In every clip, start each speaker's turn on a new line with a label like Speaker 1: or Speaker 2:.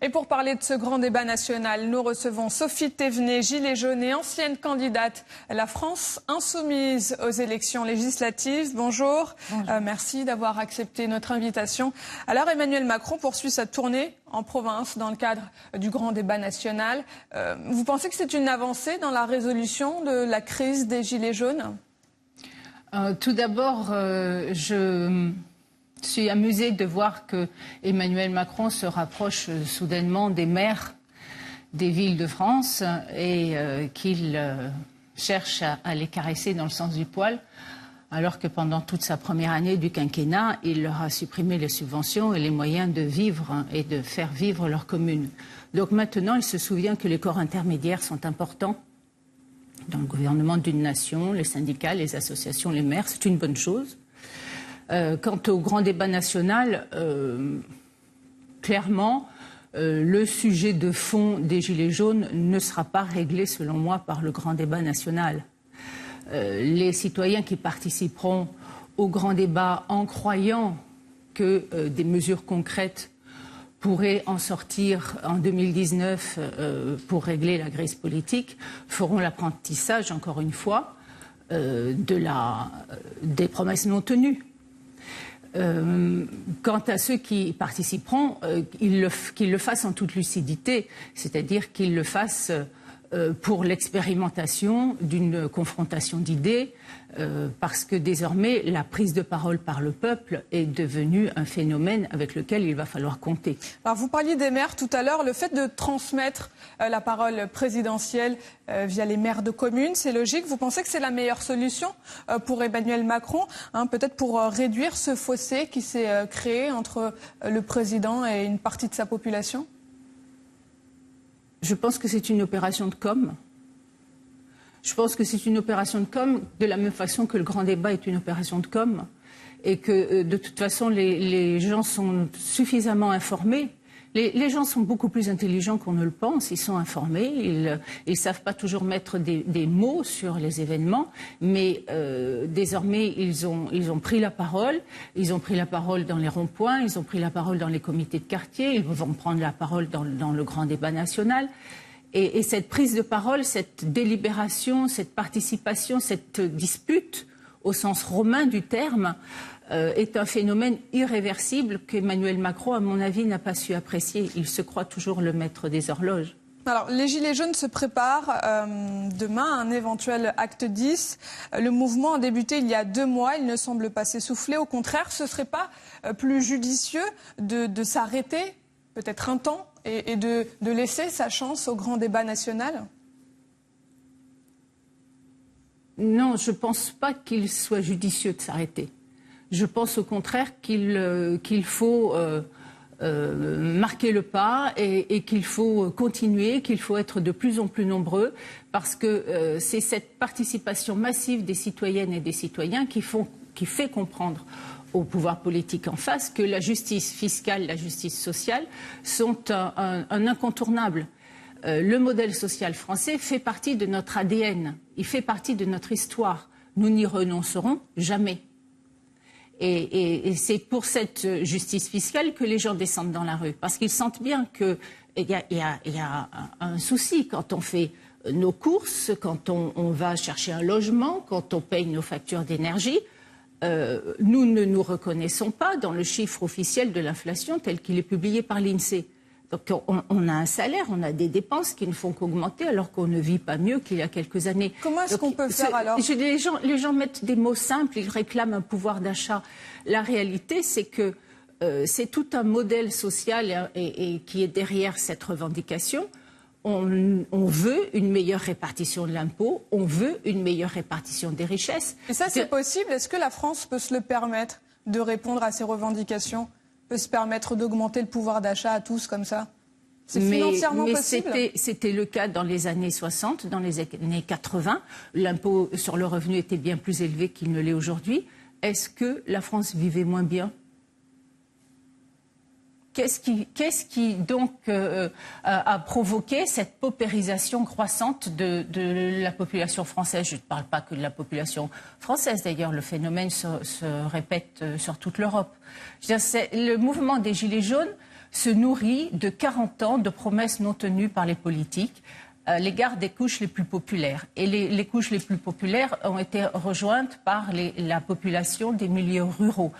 Speaker 1: Et pour parler de ce grand débat national, nous recevons Sophie Thévenet, gilet jaune et ancienne candidate à la France insoumise aux élections législatives. Bonjour. Merci d'avoir accepté notre invitation. Alors Emmanuel Macron poursuit sa tournée en province dans le cadre du grand débat national. Vous pensez que c'est une avancée dans la résolution de la crise des gilets jaunes ?
Speaker 2: Tout d'abord, je suis amusée de voir que Emmanuel Macron se rapproche soudainement des maires des villes de France et qu'il cherche à les caresser dans le sens du poil, alors que pendant toute sa première année du quinquennat, il leur a supprimé les subventions et les moyens de vivre et de faire vivre leur commune. Donc maintenant, il se souvient que les corps intermédiaires sont importants dans le gouvernement d'une nation, les syndicats, les associations, les maires, c'est une bonne chose. Quant au grand débat national, clairement, le sujet de fond des Gilets jaunes ne sera pas réglé, selon moi, par le grand débat national. Les citoyens qui participeront au grand débat en croyant que des mesures concrètes pourraient en sortir en 2019 pour régler la crise politique feront l'apprentissage, encore une fois, des promesses non tenues. Quant à ceux qui participeront, qu'ils le fassent en toute lucidité, c'est-à-dire qu'ils le fassent pour l'expérimentation d'une confrontation d'idées, parce que désormais la prise de parole par le peuple est devenue un phénomène avec lequel il va falloir compter.
Speaker 1: Alors vous parliez des maires tout à l'heure, le fait de transmettre la parole présidentielle via les maires de communes, c'est logique. Vous pensez que c'est la meilleure solution pour Emmanuel Macron, peut-être pour réduire ce fossé qui s'est créé entre le président et une partie de sa population ?
Speaker 2: Je pense que c'est une opération de com'. Je pense que c'est une opération de com' de la même façon que le grand débat est une opération de com'. Et que de toute façon, les gens sont suffisamment informés. Les gens sont beaucoup plus intelligents qu'on ne le pense. Ils sont informés. Ils ne savent pas toujours mettre des mots sur les événements. Mais désormais, ils ont pris la parole. Ils ont pris la parole dans les ronds-points. Ils ont pris la parole dans les comités de quartier. Ils vont prendre la parole dans le grand débat national. Et cette prise de parole, cette délibération, cette participation, cette dispute, au sens romain du terme, est un phénomène irréversible qu'Emmanuel Macron, à mon avis, n'a pas su apprécier. Il se croit toujours le maître des horloges.
Speaker 1: Alors, les Gilets jaunes se préparent demain à un éventuel acte 10. Le mouvement a débuté il y a 2 mois. Il ne semble pas s'essouffler. Au contraire, ce ne serait pas plus judicieux de s'arrêter, peut-être un temps, et de laisser sa chance au grand débat national ?
Speaker 2: Non, je ne pense pas qu'il soit judicieux de s'arrêter. Je pense au contraire qu'il faut marquer le pas et qu'il faut continuer, qu'il faut être de plus en plus nombreux, parce que c'est cette participation massive des citoyennes et des citoyens qui fait comprendre au pouvoir politique en face que la justice fiscale, la justice sociale sont un incontournable. Le modèle social français fait partie de notre ADN, il fait partie de notre histoire. Nous n'y renoncerons jamais. Et c'est pour cette justice fiscale que les gens descendent dans la rue, parce qu'ils sentent bien qu'il y a un souci quand on fait nos courses, quand on va chercher un logement, quand on paye nos factures d'énergie. Nous ne nous reconnaissons pas dans le chiffre officiel de l'inflation tel qu'il est publié par l'INSEE. Donc on a un salaire, on a des dépenses qui ne font qu'augmenter alors qu'on ne vit pas mieux qu'il y a quelques années.
Speaker 1: Comment est-ce qu'on peut faire alors ?
Speaker 2: Les gens mettent des mots simples, ils réclament un pouvoir d'achat. La réalité, c'est que c'est tout un modèle social et qui est derrière cette revendication. On veut une meilleure répartition de l'impôt, on veut une meilleure répartition des richesses.
Speaker 1: Et ça, c'est possible ? Est-ce que la France peut se le permettre de répondre à ces revendications ? Peut se permettre d'augmenter le pouvoir d'achat à tous comme ça? C'est financièrement possible?
Speaker 2: C'était le cas dans les années 60, dans les années 80. L'impôt sur le revenu était bien plus élevé qu'il ne l'est aujourd'hui. Est-ce que la France vivait moins bien? Qu'est-ce qui donc a provoqué cette paupérisation croissante de la population française? Je ne parle pas que de la population française, d'ailleurs, le phénomène se répète sur toute l'Europe. Le mouvement des Gilets jaunes se nourrit de 40 ans de promesses non tenues par les politiques à l'égard des couches les plus populaires. Et les couches les plus populaires ont été rejointes par la population des milieux ruraux,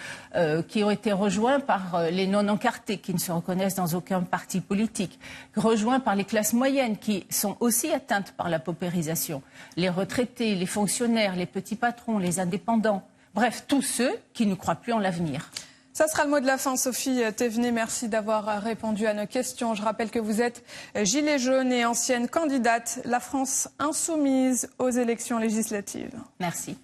Speaker 2: qui ont été rejoints par les non-encartés, qui ne se reconnaissent dans aucun parti politique, rejoints par les classes moyennes, qui sont aussi atteintes par la paupérisation, les retraités, les fonctionnaires, les petits patrons, les indépendants, bref, tous ceux qui ne croient plus en l'avenir.
Speaker 1: Ça sera le mot de la fin, Sophie Thévenet. Merci d'avoir répondu à nos questions. Je rappelle que vous êtes gilet jaune et ancienne candidate La France insoumise aux élections législatives.
Speaker 2: Merci.